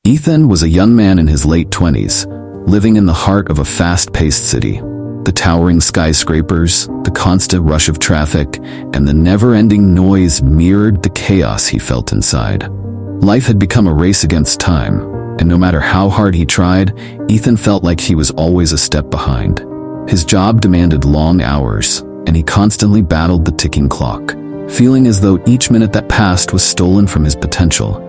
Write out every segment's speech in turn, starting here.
Ethan was a young man in his late 20s, living in the heart of a fast-paced city. The towering skyscrapers, the constant rush of traffic, and the never-ending noise mirrored the chaos he felt inside. Life had become a race against time, and no matter how hard he tried, Ethan felt like he was always a step behind. His job demanded long hours, and he constantly battled the ticking clock, feeling as though each minute that passed was stolen from his potential.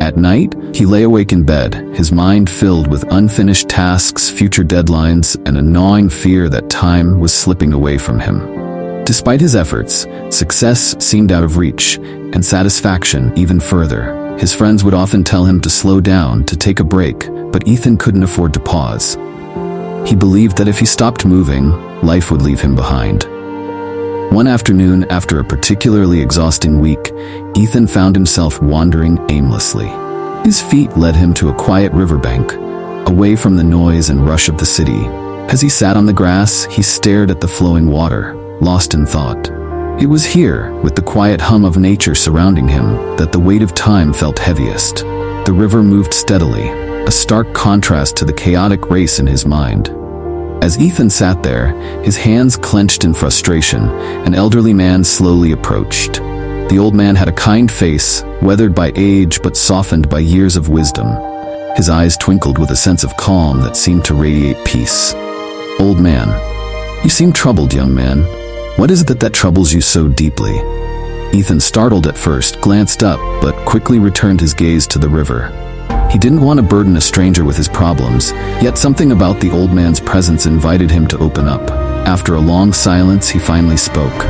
At night, he lay awake in bed, his mind filled with unfinished tasks, future deadlines, and a gnawing fear that time was slipping away from him. Despite his efforts, success seemed out of reach, and satisfaction even further. His friends would often tell him to slow down, to take a break, but Ethan couldn't afford to pause. He believed that if he stopped moving, life would leave him behind. One afternoon, after a particularly exhausting week, Ethan found himself wandering aimlessly. His feet led him to a quiet riverbank, away from the noise and rush of the city. As he sat on the grass, he stared at the flowing water, lost in thought. It was here, with the quiet hum of nature surrounding him, that the weight of time felt heaviest. The river moved steadily, a stark contrast to the chaotic race in his mind. As Ethan sat there, his hands clenched in frustration, an elderly man slowly approached. The old man had a kind face, weathered by age but softened by years of wisdom. His eyes twinkled with a sense of calm that seemed to radiate peace. "Old man, you seem troubled, young man. What is it that troubles you so deeply?" Ethan, startled at first, glanced up, but quickly returned his gaze to the river. He didn't want to burden a stranger with his problems, yet something about the old man's presence invited him to open up. After a long silence, he finally spoke.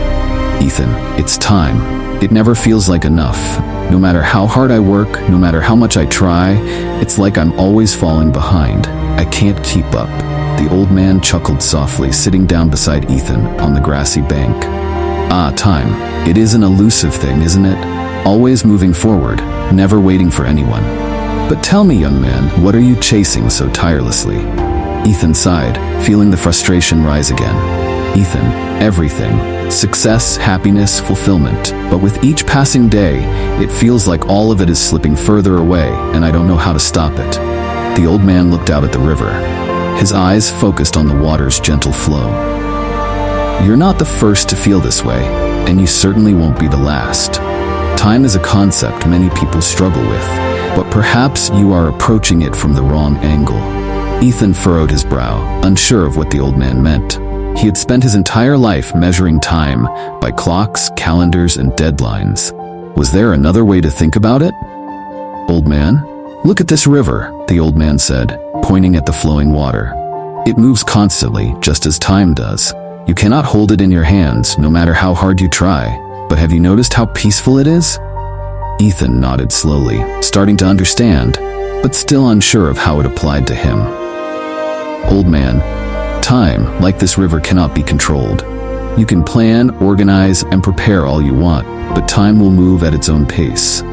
"Ethan, it's time. It never feels like enough. No matter how hard I work, no matter how much I try, it's like I'm always falling behind. I can't keep up." The old man chuckled softly, sitting down beside Ethan on the grassy bank. "Ah, time. It is an elusive thing, isn't it? Always moving forward, never waiting for anyone. But tell me, young man, what are you chasing so tirelessly?" Ethan sighed, feeling the frustration rise again. "Ethan, everything. Success, happiness, fulfillment. But with each passing day, it feels like all of it is slipping further away, and I don't know how to stop it." The old man looked out at the river, his eyes focused on the water's gentle flow. "You're not the first to feel this way, and you certainly won't be the last. Time is a concept many people struggle with, but perhaps you are approaching it from the wrong angle." Ethan furrowed his brow, unsure of what the old man meant. He had spent his entire life measuring time by clocks, calendars, and deadlines. Was there another way to think about it? "Old man, look at this river," the old man said, pointing at the flowing water. "It moves constantly, just as time does. You cannot hold it in your hands, no matter how hard you try. But have you noticed how peaceful it is?" Ethan nodded slowly, starting to understand, but still unsure of how it applied to him. "Old man, time, like this river, cannot be controlled. You can plan, organize, and prepare all you want, but time will move at its own pace.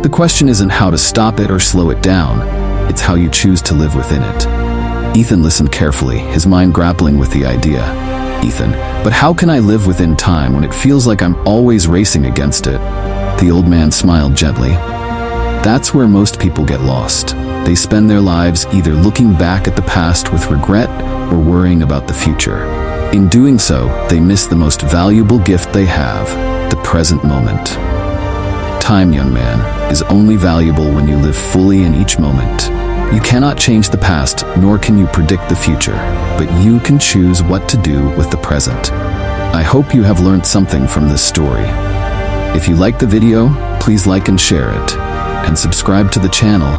The question isn't how to stop it or slow it down, it's how you choose to live within it." Ethan listened carefully, his mind grappling with the idea. "Ethan, but how can I live within time when it feels like I'm always racing against it?" The old man smiled gently. "That's where most people get lost. They spend their lives either looking back at the past with regret or worrying about the future. In doing so, they miss the most valuable gift they have, the present moment. Time, young man, is only valuable when you live fully in each moment. You cannot change the past, nor can you predict the future, but you can choose what to do with the present." I hope you have learned something from this story. If you liked the video, please like and share it, and subscribe to the channel.